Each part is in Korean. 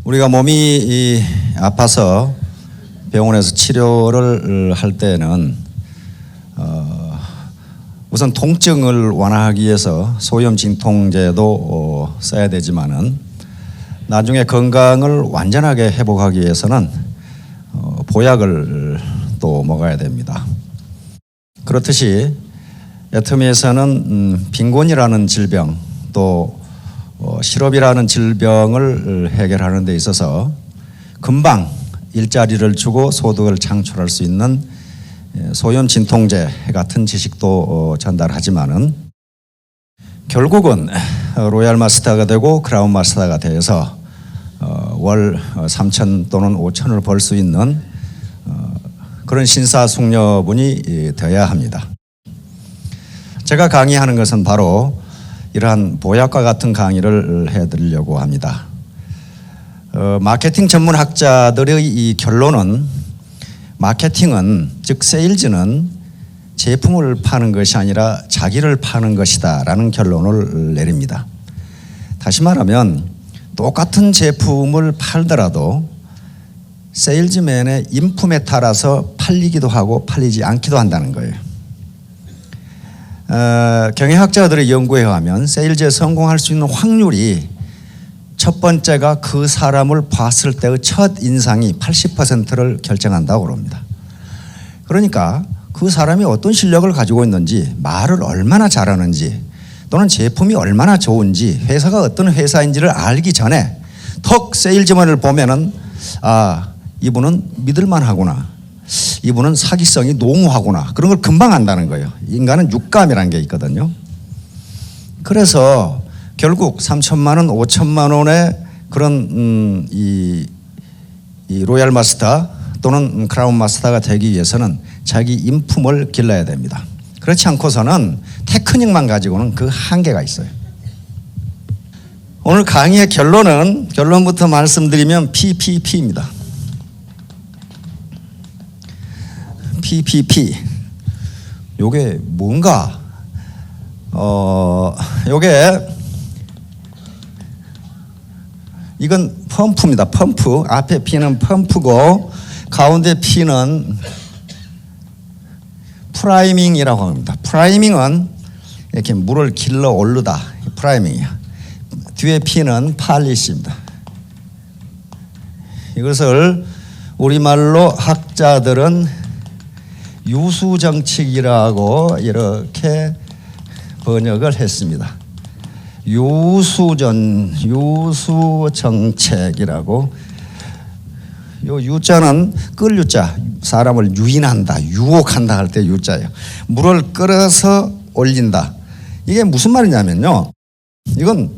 우리가 몸이 아파서 병원에서 치료를 할 때는 우선 통증을 완화하기 위해서 소염 진통제도 써야 되지만은 나중에 건강을 완전하게 회복하기 위해서는 보약을 또 먹어야 됩니다. 그렇듯이 애터미에서는 빈곤이라는 질병 또 실업이라는 질병을 해결하는 데 있어서 금방 일자리를 주고 소득을 창출할 수 있는 소염 진통제 같은 지식도 전달하지만은 결국은 로얄 마스터가 되고 크라운 마스터가 되어서 월 3천 또는 5천을 벌 수 있는 그런 신사숙녀분이 되어야 합니다. 제가 강의하는 것은 바로 이러한 보약과 같은 강의를 해드리려고 합니다. 마케팅 전문학자들의 이 결론은 마케팅은 즉 세일즈는 제품을 파는 것이 아니라 자기를 파는 것이다 라는 결론을 내립니다. 다시 말하면 똑같은 제품을 팔더라도 세일즈맨의 인품에 따라서 팔리기도 하고 팔리지 않기도 한다는 거예요. 경영학자들의 연구에 의하면 세일즈에 성공할 수 있는 확률이 첫 번째가 그 사람을 봤을 때의 첫 인상이 80%를 결정한다고 그럽니다. 그러니까 그 사람이 어떤 실력을 가지고 있는지, 말을 얼마나 잘하는지, 또는 제품이 얼마나 좋은지, 회사가 어떤 회사인지를 알기 전에 턱 세일즈맨을 보면은 이분은 믿을만하구나, 이분은 사기성이 농후하구나, 그런 걸 금방 안다는 거예요. 인간은 육감이라는 게 있거든요. 그래서 결국 3천만 원, 5천만 원의 그런 이 로얄 마스터 또는 크라운 마스터가 되기 위해서는 자기 인품을 길러야 됩니다. 그렇지 않고서는 테크닉만 가지고는 그 한계가 있어요. 오늘 강의의 결론부터 말씀드리면 PPP입니다. PPP. 요게 뭔가? 이건 펌프입니다. 펌프. 앞에 P는 펌프고 가운데 P는 프라이밍이라고 합니다. 프라이밍은 이렇게 물을 길러 오르다. 프라이밍이야. 뒤에 P는 팔리시입니다. 이것을 우리말로 학자들은 유수정책이라고 이렇게 번역을 했습니다. 유수정책이라고. 요 유자는 끌 유자, 사람을 유인한다, 유혹한다 할 때 유자예요. 물을 끌어서 올린다. 이게 무슨 말이냐면요, 이건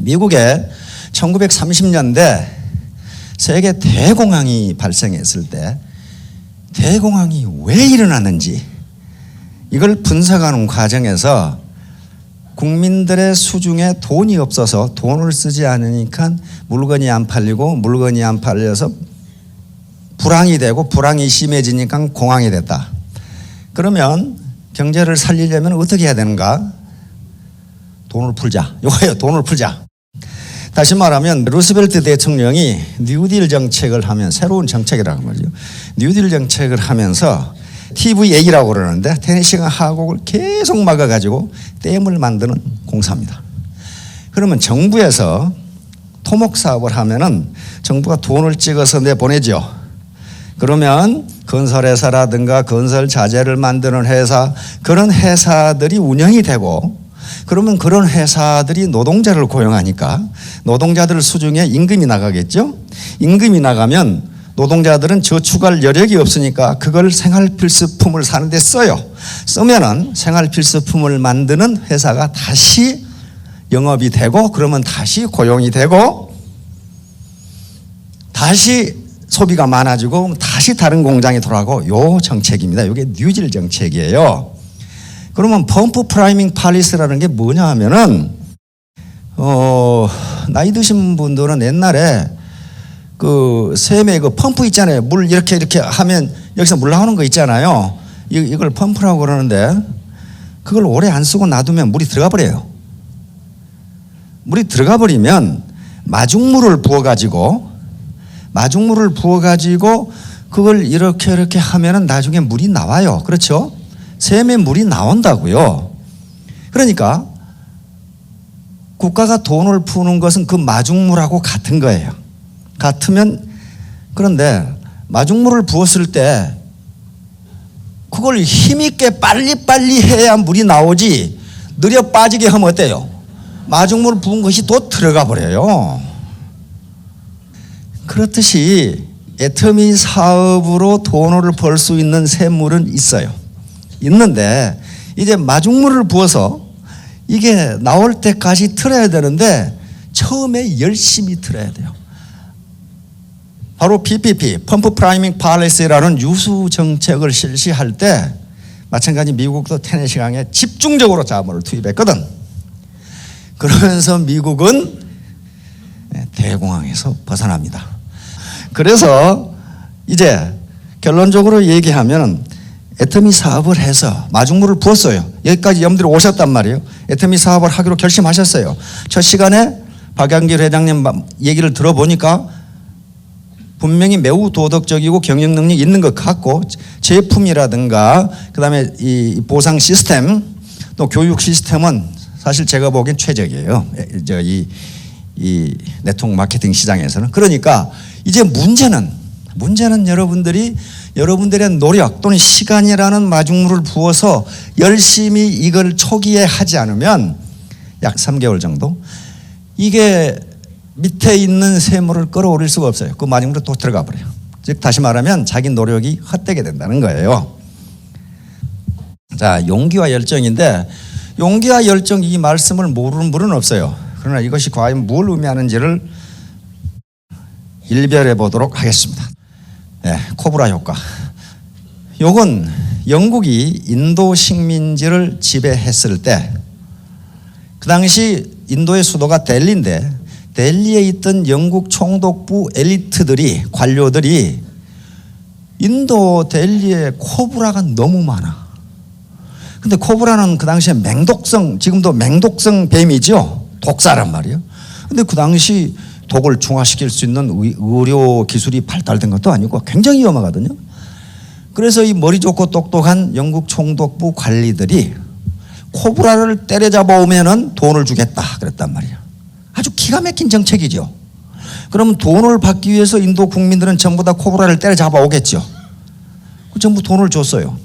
미국에 1930년대 세계 대공황이 발생했을 때 대공황이 왜 일어났는지 이걸 분석하는 과정에서 국민들의 수중에 돈이 없어서 돈을 쓰지 않으니까 물건이 안 팔리고 물건이 안 팔려서 불황이 되고 불황이 심해지니까 공황이 됐다. 그러면 경제를 살리려면 어떻게 해야 되는가? 돈을 풀자. 이거예요. 돈을 풀자. 다시 말하면 루스벨트 대통령이 뉴딜 정책을 하면, 새로운 정책이라고 말이죠. 뉴딜 정책을 하면서 TVA라고 그러는데 테네시가 하곡을 계속 막아가지고 댐을 만드는 공사입니다. 그러면 정부에서 토목 사업을 하면은 정부가 돈을 찍어서 내보내죠. 그러면 건설회사라든가 건설 자재를 만드는 회사, 그런 회사들이 운영이 되고, 그러면 그런 회사들이 노동자를 고용하니까 노동자들 수중에 임금이 나가겠죠. 임금이 나가면 노동자들은 저축할 여력이 없으니까 그걸 생활필수품을 사는 데 써요. 쓰면은 생활필수품을 만드는 회사가 다시 영업이 되고, 그러면 다시 고용이 되고, 다시 소비가 많아지고, 다시 다른 공장이 돌아가고, 요 정책입니다. 이게 뉴딜 정책이에요. 그러면 펌프 프라이밍 팔리스라는 게 뭐냐 하면은 나이 드신 분들은 옛날에 그 샘에 그 펌프 있잖아요. 물 이렇게 하면 여기서 물 나오는 거 있잖아요. 이걸 펌프라고 그러는데 그걸 오래 안 쓰고 놔두면 물이 들어가 버려요. 물이 들어가 버리면 마중물을 부어가지고 그걸 이렇게 하면은 나중에 물이 나와요. 그렇죠? 샘에 물이 나온다고요. 그러니까 국가가 돈을 푸는 것은 그 마중물하고 같은 거예요. 같으면 그런데 마중물을 부었을 때 그걸 힘있게 빨리빨리 해야 물이 나오지 느려 빠지게 하면 어때요? 마중물을 부은 것이 또 들어가 버려요. 그렇듯이 애터미 사업으로 돈을 벌 수 있는 샘물은 있어요. 있는데 이제 마중물을 부어서 이게 나올 때까지 틀어야 되는데 처음에 열심히 틀어야 돼요. 바로 PPP, 펌프 프라이밍 팔리시라는 유수 정책을 실시할 때 마찬가지 미국도 테네시강에 집중적으로 자본을 투입했거든. 그러면서 미국은 대공황에서 벗어납니다. 그래서 이제 결론적으로 얘기하면 애터미 사업을 해서 마중물을 부었어요. 여기까지 여러분들이 오셨단 말이에요. 애터미 사업을 하기로 결심하셨어요. 첫 시간에 박양길 회장님 얘기를 들어보니까 분명히 매우 도덕적이고 경영 능력이 있는 것 같고 제품이라든가 그다음에 이 보상 시스템 또 교육 시스템은 사실 제가 보기엔 최적이에요. 이 네트워크 마케팅 시장에서는. 그러니까 이제 문제는 여러분들의 노력 또는 시간이라는 마중물을 부어서 열심히 이걸 초기에 하지 않으면 약 3개월 정도 이게 밑에 있는 샘물을 끌어올릴 수가 없어요. 그 마중물에 또 들어가 버려요. 즉 다시 말하면 자기 노력이 헛되게 된다는 거예요. 자, 용기와 열정인데 용기와 열정 이 말씀을 모르는 분은 없어요. 그러나 이것이 과연 뭘 의미하는지를 일별해 보도록 하겠습니다. 네, 코브라 효과. 요건 영국이 인도 식민지를 지배했을 때 그 당시 인도의 수도가 델리인데 델리에 있던 영국 총독부 엘리트들이 관료들이 인도 델리에 코브라가 너무 많아. 근데 코브라는 그 당시에 맹독성, 지금도 맹독성 뱀이죠. 독사란 말이에요. 근데 그 당시 독을 중화시킬 수 있는 의료 기술이 발달된 것도 아니고 굉장히 위험하거든요. 그래서 이 머리 좋고 똑똑한 영국 총독부 관리들이 코브라를 때려잡아 오면은 돈을 주겠다 그랬단 말이에요. 아주 기가 막힌 정책이죠. 그러면 돈을 받기 위해서 인도 국민들은 전부 다 코브라를 때려잡아 오겠죠. 전부 돈을 줬어요.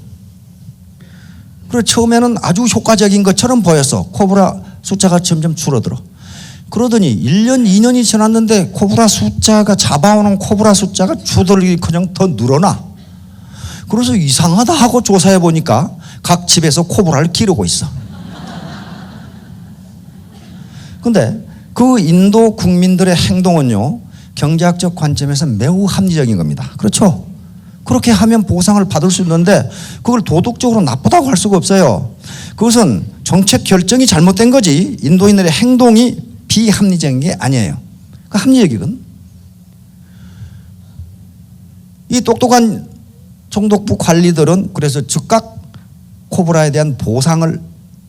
그래서 처음에는 아주 효과적인 것처럼 보였어. 코브라 숫자가 점점 줄어들어. 그러더니 1년, 2년이 지났는데 코브라 숫자가 잡아오는 코브라 숫자가 줄어들기커녕 더 늘어나. 그래서 이상하다 하고 조사해 보니까 각 집에서 코브라를 기르고 있어. 근데 그 인도 국민들의 행동은요, 경제학적 관점에서 매우 합리적인 겁니다. 그렇죠? 그렇게 하면 보상을 받을 수 있는데 그걸 도덕적으로 나쁘다고 할 수가 없어요. 그것은 정책 결정이 잘못된 거지 인도인들의 행동이 비합리적인 게 아니에요. 그 합리적이거든. 이 똑똑한 총독부 관리들은 그래서 즉각 코브라에 대한 보상을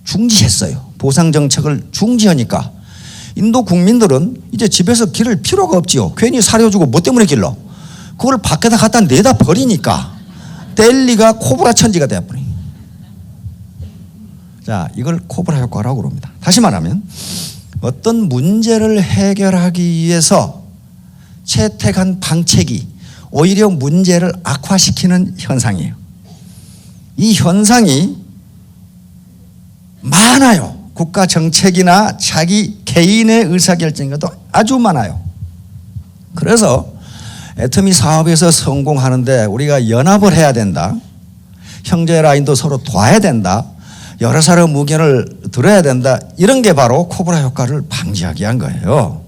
중지했어요. 보상 정책을 중지하니까 인도 국민들은 이제 집에서 기를 필요가 없지요. 괜히 사려주고 뭐 때문에 길러? 그걸 밖에다 갖다 내다 버리니까 델리가 코브라 천지가 되어버려. 자, 이걸 코브라 효과라고 그럽니다. 다시 말하면 어떤 문제를 해결하기 위해서 채택한 방책이 오히려 문제를 악화시키는 현상이에요. 이 현상이 많아요. 국가 정책이나 자기 개인의 의사결정에도 아주 많아요. 그래서 애터미 사업에서 성공하는데 우리가 연합을 해야 된다. 형제 라인도 서로 도와야 된다. 여러 사람 의견을 들어야 된다. 이런 게 바로 코브라 효과를 방지하기 위한 거예요.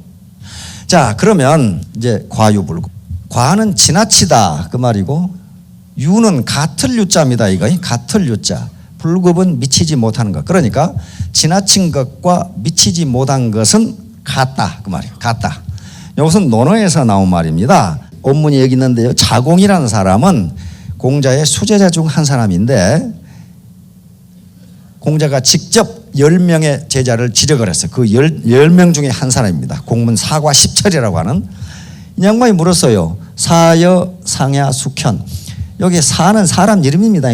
자, 그러면 이제 과유불급. 과는 지나치다 그 말이고 유는 같을 유자입니다. 이거 같을 유자. 불급은 미치지 못하는 것. 그러니까 지나친 것과 미치지 못한 것은 같다 그 말이에요. 같다. 이것은 논어에서 나온 말입니다. 원문이 여기 있는데요. 자공이라는 사람은 공자의 수제자 중 한 사람인데 공자가 직접 10명의 제자를 지적을 했어요. 그 10명 중에 한 사람입니다. 공문 사과 10철이라고 하는. 이 양반이 물었어요. 사여 상야 숙현. 여기 사는 사람 이름입니다.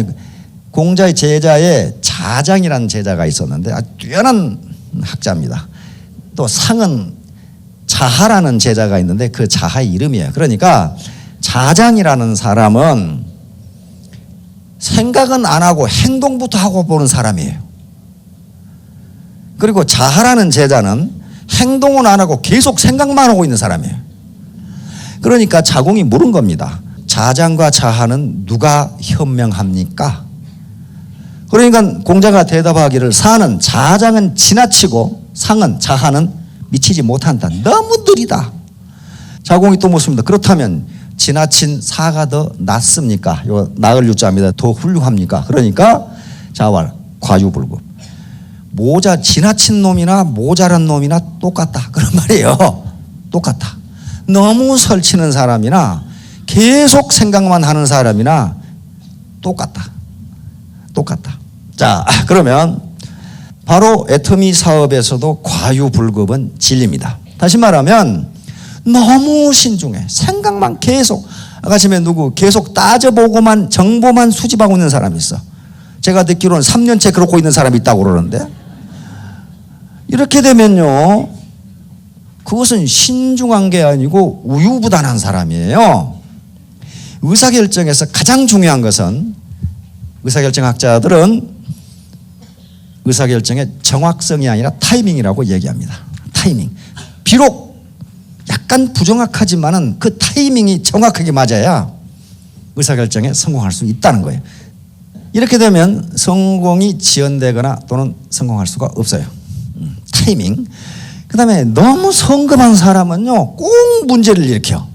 공자의 제자에 자장이라는 제자가 있었는데 아주 뛰어난 학자입니다. 또 상은 자하라는 제자가 있는데 그 자하의 이름이에요. 그러니까 자장이라는 사람은 생각은 안 하고 행동부터 하고 보는 사람이에요. 그리고 자하라는 제자는 행동은 안 하고 계속 생각만 하고 있는 사람이에요. 그러니까 자공이 물은 겁니다. 자장과 자하는 누가 현명합니까? 그러니까 공자가 대답하기를 사는 자장은 지나치고 상은 자하는 미치지 못한다. 너무 느리다. 자공이 또 묻습니다. 그렇다면 지나친 사가 더 낫습니까? 요 나을 유자입니다. 더 훌륭합니까? 그러니까 자왈 과유불급. 지나친 놈이나 모자란 놈이나 똑같다. 그런 말이에요. 똑같다. 너무 설치는 사람이나 계속 생각만 하는 사람이나 똑같다. 자, 그러면 바로 애터미 사업에서도 과유불급은 진리입니다. 다시 말하면 너무 신중해. 생각만 계속. 아까 전에 계속 따져보고만 정보만 수집하고 있는 사람이 있어. 제가 듣기로는 3년째 그러고 있는 사람이 있다고 그러는데 이렇게 되면요, 그것은 신중한 게 아니고 우유부단한 사람이에요. 의사결정에서 가장 중요한 것은 의사결정학자들은 의사결정의 정확성이 아니라 타이밍이라고 얘기합니다. 타이밍. 비록 약간 부정확하지만은 그 타이밍이 정확하게 맞아야 의사결정에 성공할 수 있다는 거예요. 이렇게 되면 성공이 지연되거나 또는 성공할 수가 없어요. 타이밍. 그 다음에 너무 성급한 사람은요, 꼭 문제를 일으켜.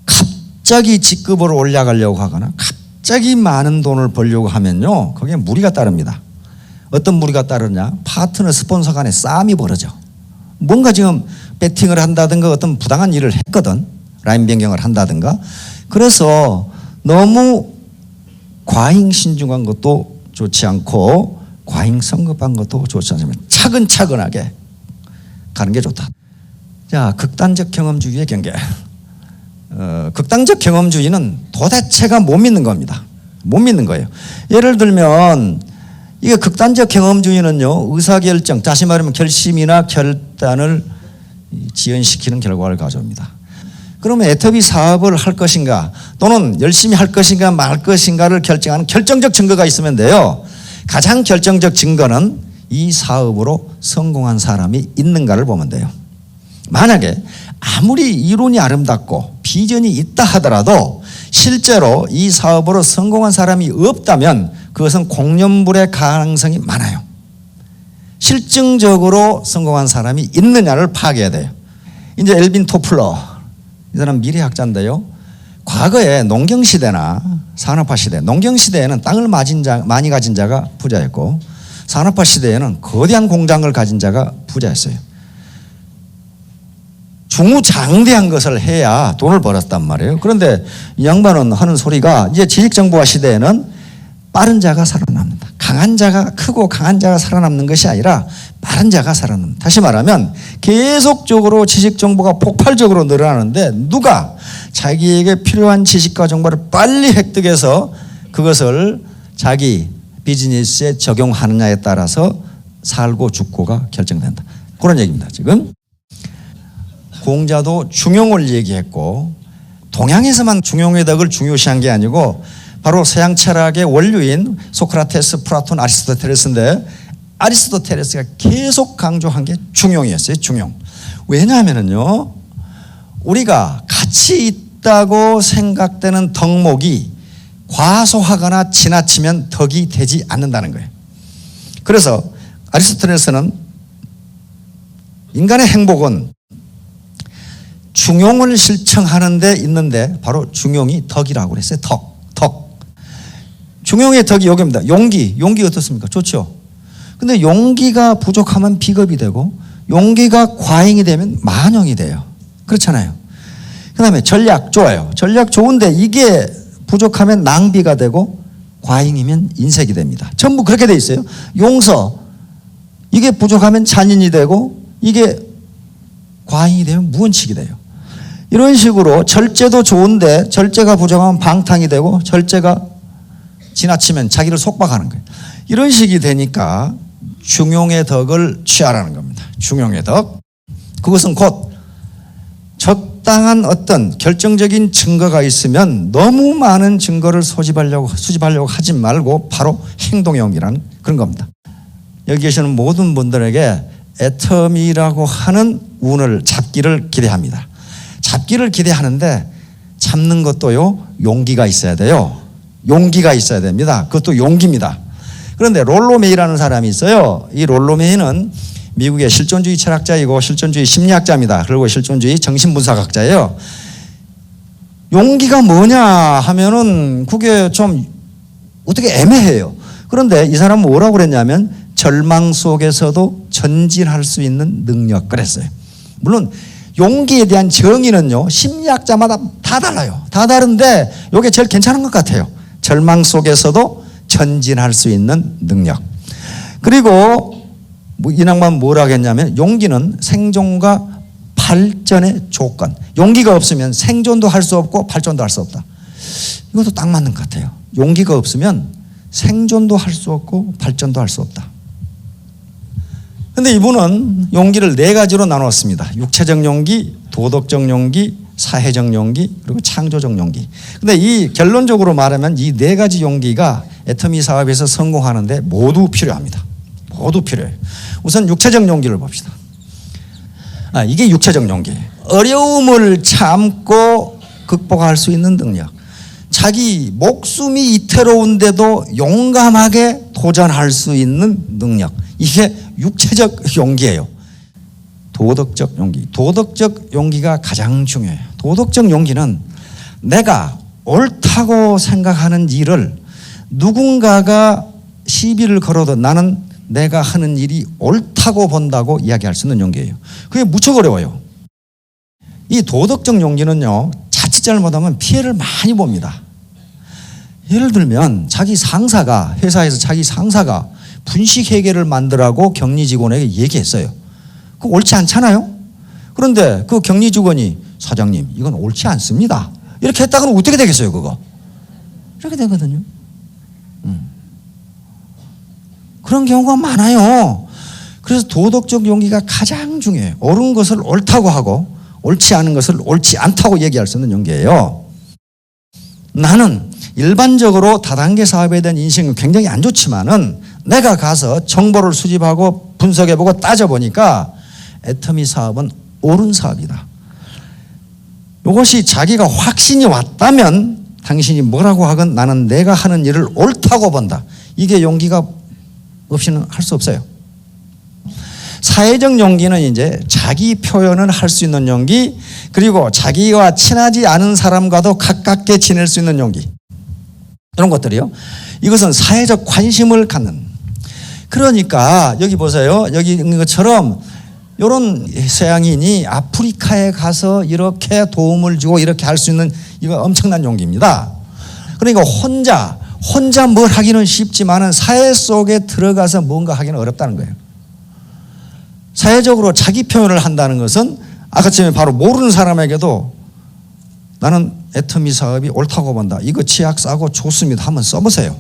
갑자기 직급으로 올라가려고 하거나 갑자기 많은 돈을 벌려고 하면요, 거기에 무리가 따릅니다. 어떤 무리가 따르냐? 파트너 스폰서 간에 싸움이 벌어져. 뭔가 지금 배팅을 한다든가 어떤 부당한 일을 했거든. 라인 변경을 한다든가. 그래서 너무 과잉 신중한 것도 좋지 않고 과잉 성급한 것도 좋지 않지만 차근차근하게 가는 게 좋다. 자, 극단적 경험주의의 경계. 극단적 경험주의는 도대체가 못 믿는 겁니다. 못 믿는 거예요. 예를 들면 이게 극단적 경험주의는요, 의사결정, 다시 말하면 결심이나 결단을 지연시키는 결과를 가져옵니다. 그러면 애터미 사업을 할 것인가 또는 열심히 할 것인가 말 것인가를 결정하는 결정적 증거가 있으면 돼요. 가장 결정적 증거는 이 사업으로 성공한 사람이 있는가를 보면 돼요. 만약에 아무리 이론이 아름답고 비전이 있다 하더라도 실제로 이 사업으로 성공한 사람이 없다면 그것은 공연불의 가능성이 많아요. 실증적으로 성공한 사람이 있느냐를 파악해야 돼요. 이제 엘빈 토플러, 이 사람 미래학자인데요. 과거에 농경시대나 산업화시대, 농경시대에는 땅을 많이 가진 자가 부자였고 산업화시대에는 거대한 공장을 가진 자가 부자였어요. 중후장대한 것을 해야 돈을 벌었단 말이에요. 그런데 이 양반은 하는 소리가 이제 지식정보화 시대에는 빠른 자가 살아납니다. 강한 자가 크고 강한 자가 살아남는 것이 아니라 빠른 자가 살아납니다. 다시 말하면 계속적으로 지식정보가 폭발적으로 늘어나는데 누가 자기에게 필요한 지식과 정보를 빨리 획득해서 그것을 자기 비즈니스에 적용하느냐에 따라서 살고 죽고가 결정된다. 그런 얘기입니다. 지금 공자도 중용을 얘기했고 동양에서만 중용의 덕을 중요시한 게 아니고 바로 서양 철학의 원류인 소크라테스, 플라톤, 아리스토텔레스인데 아리스토텔레스가 계속 강조한 게 중용이었어요. 중용. 왜냐하면요, 우리가 가치 있다고 생각되는 덕목이 과소하거나 지나치면 덕이 되지 않는다는 거예요. 그래서 아리스토텔레스는 인간의 행복은 중용을 실천하는 데 있는데 바로 중용이 덕이라고 그랬어요. 덕. 중용의 덕이 여기입니다. 용기 어떻습니까? 좋죠. 근데 용기가 부족하면 비겁이 되고 용기가 과잉이 되면 만용이 돼요. 그렇잖아요. 그 다음에 전략 좋아요. 전략 좋은데 이게 부족하면 낭비가 되고 과잉이면 인색이 됩니다. 전부 그렇게 돼 있어요. 용서, 이게 부족하면 잔인이 되고 이게 과잉이 되면 무언칙이 돼요. 이런 식으로 절제도 좋은데 절제가 부족하면 방탕이 되고 절제가 지나치면 자기를 속박하는 거예요. 이런 식이 되니까 중용의 덕을 취하라는 겁니다. 중용의 덕. 그것은 곧 적당한 어떤 결정적인 증거가 있으면 너무 많은 증거를 수집하려고 하지 말고 바로 행동의 용기라는 그런 겁니다. 여기 계시는 모든 분들에게 애터미라고 하는 운을 잡기를 기대합니다. 잡기를 기대하는데 잡는 것도요, 용기가 있어야 돼요. 용기가 있어야 됩니다. 그것도 용기입니다. 그런데 롤로 메이라는 사람이 있어요. 이 롤로 메이는 미국의 실존주의 철학자이고 실존주의 심리학자입니다. 그리고 실존주의 정신분석학자예요. 용기가 뭐냐 하면은 그게 좀 어떻게 애매해요. 그런데 이 사람은 뭐라고 그랬냐면 절망 속에서도 전진할 수 있는 능력 그랬어요. 물론 용기에 대한 정의는요, 심리학자마다 다 달라요. 다 다른데 이게 제일 괜찮은 것 같아요. 절망 속에서도 전진할 수 있는 능력. 그리고 이 낭만 뭐라고 했냐면 용기는 생존과 발전의 조건. 용기가 없으면 생존도 할 수 없고 발전도 할 수 없다. 이것도 딱 맞는 것 같아요. 용기가 없으면 생존도 할 수 없고 발전도 할 수 없다. 그런데 이분은 용기를 4가지로 나누었습니다. 육체적 용기, 도덕적 용기, 사회적 용기, 그리고 창조적 용기. 그런데 이 결론적으로 말하면 이 4가지 용기가 애터미 사업에서 성공하는데 모두 필요합니다. 모두 필요해요. 우선 육체적 용기를 봅시다. 이게 육체적 용기. 어려움을 참고 극복할 수 있는 능력. 자기 목숨이 이태로운데도 용감하게 도전할 수 있는 능력. 이게 육체적 용기예요. 도덕적 용기. 도덕적 용기가 가장 중요해요. 도덕적 용기는 내가 옳다고 생각하는 일을 누군가가 시비를 걸어도 나는 내가 하는 일이 옳다고 본다고 이야기할 수 있는 용기예요. 그게 무척 어려워요. 이 도덕적 용기는요, 자칫 잘못하면 피해를 많이 봅니다. 예를 들면 자기 상사가, 회사에서 자기 상사가 분식회계를 만들라고 격리 직원에게 얘기했어요. 그거 옳지 않잖아요. 그런데 그 격리 직원이 사장님 이건 옳지 않습니다 이렇게 했다가는 어떻게 되겠어요? 그거 이렇게 되거든요. 그런 경우가 많아요. 그래서 도덕적 용기가 가장 중요해요. 옳은 것을 옳다고 하고 옳지 않은 것을 옳지 않다고 얘기할 수 있는 용기예요. 나는 일반적으로 다단계 사업에 대한 인식은 굉장히 안 좋지만은 내가 가서 정보를 수집하고 분석해보고 따져보니까 애터미 사업은 옳은 사업이다. 이것이 자기가 확신이 왔다면 당신이 뭐라고 하건 나는 내가 하는 일을 옳다고 본다. 이게 용기가 없이는 할 수 없어요. 사회적 용기는 이제 자기 표현을 할 수 있는 용기, 그리고 자기와 친하지 않은 사람과도 가깝게 지낼 수 있는 용기. 이런 것들이요. 이것은 사회적 관심을 갖는. 그러니까 여기 보세요. 여기 있는 것처럼 이런 서양인이 아프리카에 가서 이렇게 도움을 주고 이렇게 할 수 있는 이거 엄청난 용기입니다. 그러니까 혼자 뭘 하기는 쉽지만은 사회 속에 들어가서 뭔가 하기는 어렵다는 거예요. 사회적으로 자기 표현을 한다는 것은 아까처럼 바로 모르는 사람에게도 나는 애터미 사업이 옳다고 본다. 이거 치약 싸고 좋습니다. 한번 써보세요.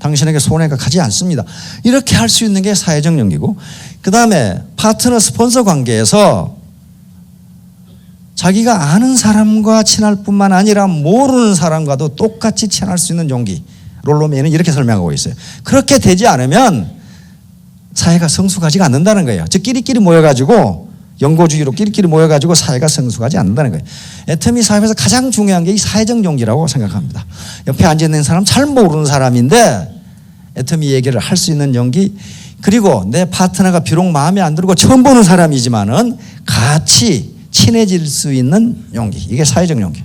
당신에게 손해가 가지 않습니다. 이렇게 할 수 있는 게 사회적 용기고, 그 다음에 파트너 스폰서 관계에서 자기가 아는 사람과 친할 뿐만 아니라 모르는 사람과도 똑같이 친할 수 있는 용기. 롤로메이는 이렇게 설명하고 있어요. 그렇게 되지 않으면 사회가 성숙하지가 않는다는 거예요. 즉 끼리끼리 모여가지고 영고주의로 끼리끼리 모여가지고 사회가 성숙하지 않는다는 거예요. 애터미 사업에서 가장 중요한 게 이 사회적 용기라고 생각합니다. 옆에 앉아있는 사람 잘 모르는 사람인데 애터미 얘기를 할 수 있는 용기, 그리고 내 파트너가 비록 마음에 안 들고 처음 보는 사람이지만은 같이 친해질 수 있는 용기. 이게 사회적 용기.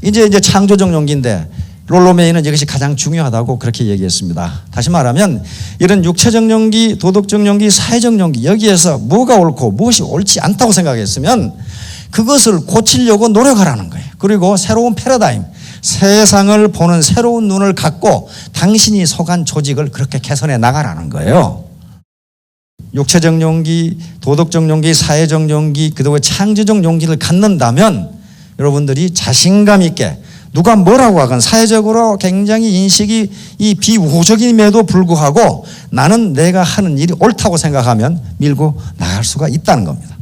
이제 창조적 용기인데 롤로메이는 이것이 가장 중요하다고 그렇게 얘기했습니다. 다시 말하면 이런 육체적 용기, 도덕적 용기, 사회적 용기, 여기에서 뭐가 옳고 무엇이 옳지 않다고 생각했으면 그것을 고치려고 노력하라는 거예요. 그리고 새로운 패러다임, 세상을 보는 새로운 눈을 갖고 당신이 속한 조직을 그렇게 개선해 나가라는 거예요. 육체적 용기, 도덕적 용기, 사회적 용기, 그리고 창조적 용기를 갖는다면 여러분들이 자신감 있게 누가 뭐라고 하건 사회적으로 굉장히 인식이 이 비우호적임에도 불구하고 나는 내가 하는 일이 옳다고 생각하면 밀고 나갈 수가 있다는 겁니다.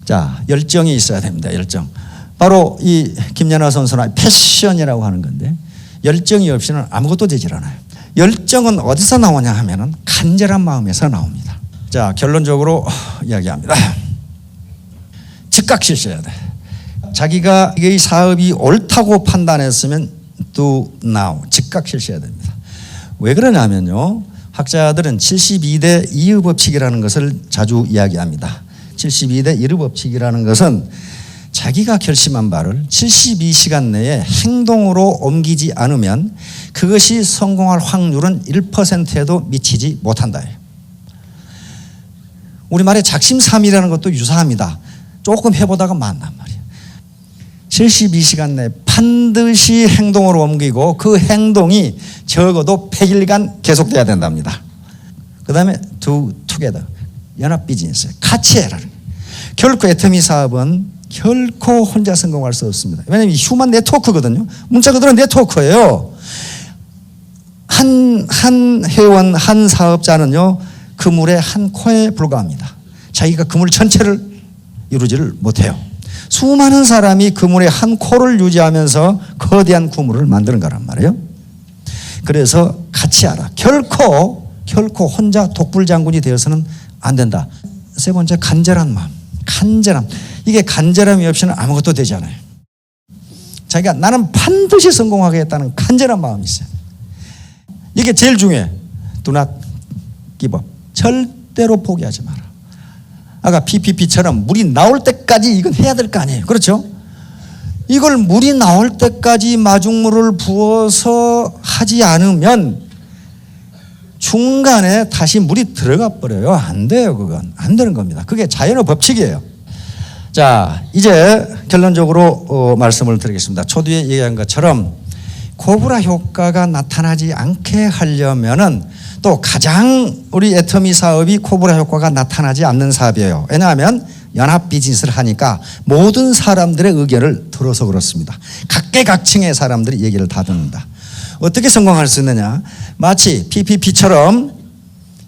자, 열정이 있어야 됩니다. 열정. 바로 이 김연아 선수나 패션이라고 하는 건데 열정이 없이는 아무것도 되질 않아요. 열정은 어디서 나오냐 하면은 간절한 마음에서 나옵니다. 자, 결론적으로 이야기합니다. 즉각 실시해야 돼. 자기가 이 사업이 옳다고 판단했으면 do now, 즉각 실시해야 됩니다. 왜 그러냐면요, 학자들은 72대 2의 법칙이라는 것을 자주 이야기합니다. 72대 1의 법칙이라는 것은 자기가 결심한 바를 72시간 내에 행동으로 옮기지 않으면 그것이 성공할 확률은 1%에도 미치지 못한다. 우리말에 작심삼일이라는 것도 유사합니다. 조금 해보다가 만난 말이에요. 72시간 내에 반드시 행동으로 옮기고 그 행동이 적어도 100일간 계속돼야 된답니다. 그 다음에 do together, 연합 비즈니스, 같이 해라. 결코 애터미 사업은 결코 혼자 성공할 수 없습니다. 왜냐하면 휴먼 네트워크거든요. 문자 그대로 네트워크예요. 한 회원, 한 사업자는요, 그물의 한 코에 불과합니다. 자기가 그물 전체를 이루지를 못해요. 수많은 사람이 그물의 한 코를 유지하면서 거대한 그물을 만드는 거란 말이에요. 그래서 같이 하라. 결코 혼자 독불장군이 되어서는 안 된다. 세 번째, 간절한 마음. 간절함. 이게 간절함이 없이는 아무것도 되지 않아요. 자기가 나는 반드시 성공하겠다는 간절한 마음이 있어요. 이게 제일 중요해. Do not give up. 절대로 포기하지 마라. 아까 PPP처럼 물이 나올 때까지 이건 해야 될 거 아니에요. 그렇죠? 이걸 물이 나올 때까지 마중물을 부어서 하지 않으면 중간에 다시 물이 들어가 버려요. 안 돼요. 그건 안 되는 겁니다. 그게 자연의 법칙이에요. 자, 이제 결론적으로 말씀을 드리겠습니다. 초두에 얘기한 것처럼 코브라 효과가 나타나지 않게 하려면은 또 가장 우리 애터미 사업이 코브라 효과가 나타나지 않는 사업이에요. 왜냐하면 연합 비즈니스를 하니까 모든 사람들의 의견을 들어서 그렇습니다. 각계각층의 사람들이 얘기를 다 듣는다. 어떻게 성공할 수 있느냐? 마치 PPP처럼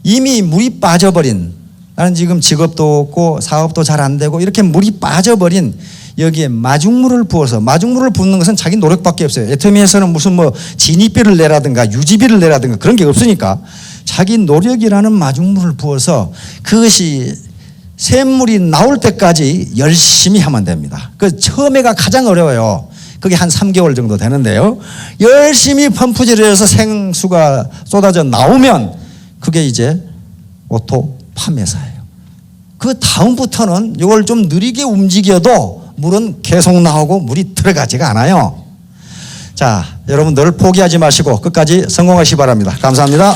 이미 물이 빠져버린, 나는 지금 직업도 없고 사업도 잘 안 되고 이렇게 물이 빠져버린 여기에 마중물을 부어서, 마중물을 붓는 것은 자기 노력밖에 없어요. 애터미에서는 무슨 뭐 진입비를 내라든가 유지비를 내라든가 그런 게 없으니까 자기 노력이라는 마중물을 부어서 그것이 샘물이 나올 때까지 열심히 하면 됩니다. 그 처음에가 가장 어려워요. 그게 한 3개월 정도 되는데요. 열심히 펌프질을 해서 생수가 쏟아져 나오면 그게 이제 오토 판매사예요. 그 다음부터는 이걸 좀 느리게 움직여도 물은 계속 나오고 물이 들어가지가 않아요. 자, 여러분 늘 포기하지 마시고 끝까지 성공하시기 바랍니다. 감사합니다.